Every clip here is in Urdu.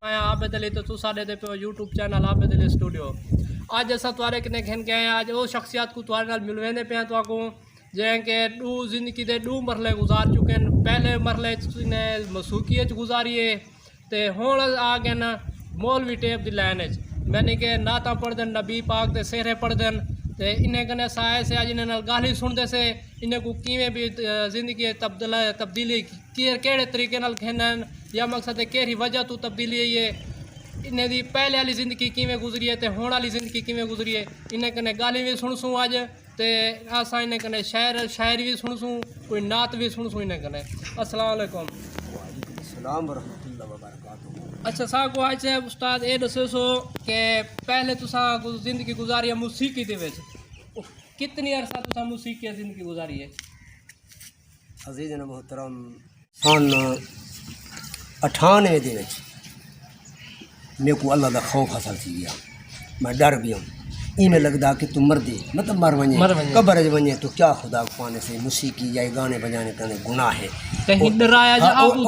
میں عابد علی تو ساڈے دے پہ YouTube channel Abid Ali studio اج اساں توارے کنے گھن کے آئے اج وہ شخصیات کو توارے نال ملویندے پے تو کو جن کے دو زندگی دے دو مرحلے گزار چکے ہیں. پہلے مرحلے نے موسیقی گزاری ہے تے ہن آ گئے نا مولوی ٹیپ دی لائن وچ یعنی کہ نعتاں پڑھدن نبی پاک دے سہرے پڑھدن تے انہیں کنے سائے سے اج انہاں نال گالی سندے سے انہیں کو کیویں بھی زندگی تبدیلی کیڑے طریقے نال کھنن یا مقصد ہے کیڑی وجہ تو تبدیلی ہے انہیں دی پہلے والی زندگی کیویں گزری ہے تے ہن والی زندگی کیویں گزری ہے انہیں کنے گالی بھی سن اج تے اساں انہیں کنے شاعری بھی سن کوئی نعت بھی سن انہیں کنے. السلام علیکم. وعلیکم السلام ورحمۃ اللہ وبرکاتہ. اچھا سا کو آج سے استاد یہ دسو سو کہ پہلے تساں زندگی گزاری ہے موسیقی دے وچ کتنی عرصہ تساں موسیقی زندگی گزاری ہے؟ عزیز محترم سن 98 دے وچ میرے کو اللہ دا خوف حاصل تھی گیا. میں ڈر گیا میں لگتا کہ تم مر دے مطلب مر ونجے قبر ونجے تو کیا خدا پانے سے موسیقی یا گانے بجانے کرنے گناہ ہے.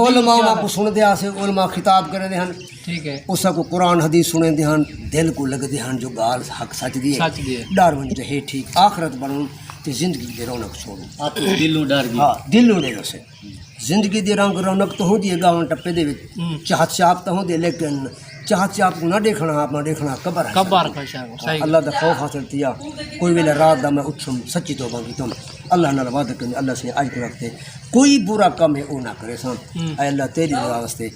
علماء کو سن دیا سے علماء خطاب کرے دے ہن ٹھیک ہے اس کو قرآن حدیث سنے دے ہن دل کو لگ دے ہن جو گال حق سچ دی ہے ڈر ونج ہے ٹھیک آخرت بنوں تے زندگی دی رونق چھوڑو دلوں ڈر گئی ہاں دلوں دے سے زندگی دی رنگ رونق تو ہوندی ہے گاؤں ٹپے دے وچ چاہت چاپ تو ہوندے لیکن چاہت چاپ کو نہ دیکھنا آپ نہ دیکھنا قبر ہے. اللہ دا خوف حاصل کیا کوئی ویلے رات دا میں اٹھم سچی توبہ کی تم اللہ نال وعدہ کرنے اللہ سے اج کو رکھتے کوئی برا کام ہے او نہ کرے سان اے اللہ تیری رضا واسطے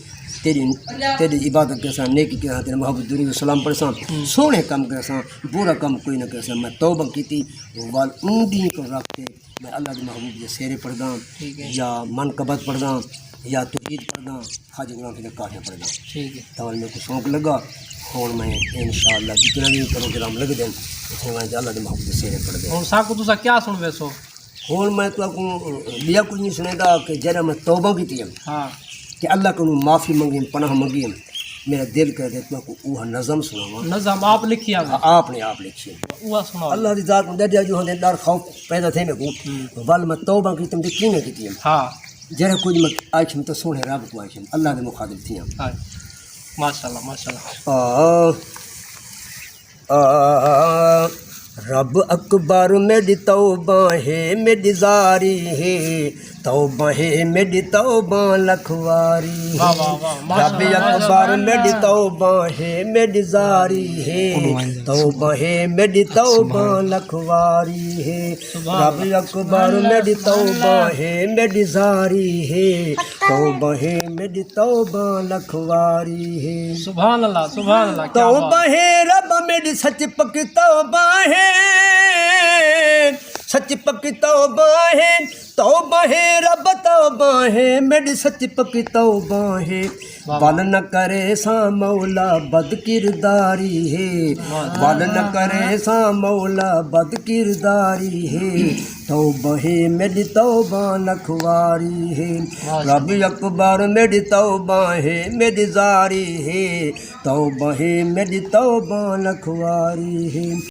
تیری عبادت کے سان نیکی کے سان تیرے محبت دوری و سلام پڑھ سان سونے کام کرے سان برا کام کوئی نہ کرے سان. میں توبہ کیتی وال اندی کو رکھتے میں اللہ دے محبوب دے سیرے پڑھدا یا منقبت پڑھدا یا توحید پڑھدا خواجہ غلام فرید کاٹھے پڑھدا ٹھیک ہے تو میرے کو شوق لگا ہوں میں انشاءاللہ جتنا بھی پروگرام لگ دیں اتنے میں اللہ دے محبوب دے سیرے پڑھ دیں. ہوں سا کو تسا کیا سن ویسو ہوں میں تو کو لیا کچھ نہیں سنے گا کہ جرا میں توبہ کی تھی ہاں کہ اللہ کو معافی منگی پناہ منگی میرا دل کر دے تو کو وہ نظم سناواں. نظم آپ لکھیا آپ نے آپ لکھی وہ سناؤ. اللہ دی ذات کو ڈر جو ہوں ڈر خوف پیدا تھے میرے کو ول میں توبہ کی تم دی کیوں کی تھی ہاں جرا کچھ میں آئیشم تو سونے رب کو آئیشم اللہ دے مخاطب تھی ماشاءاللہ ماشاءاللہ. رب اکبر میری توبہ ہے میری زاری ہے توبہ ہے میری توبہ لکھواری رب اکبر میری توبہ ہے میری زاری ہے توبہ ہے میری توبہ لکھواری ہے رب اکبر میری توبہ ہے میری زاری ہے توبہ ہے میری توبہ لکھواری ہے. سبحان اللہ سبحان اللہ. توبہ ہے رب میری سچ پکی توبہ ہے سچ پکی توبہ ہے رب توبہ ہے میری سچ پکی توبہ ہے. بل نہ کرے سا مولا بد کرداری ہے بل نہ کرے سا مولا بد کرداری ہے توبہ ہے میری توبہ لکھواری ہے. رب اکبر میری توبہ ہے میری زاری ہے توبہ ہے میری توبہ لکھواری ہے.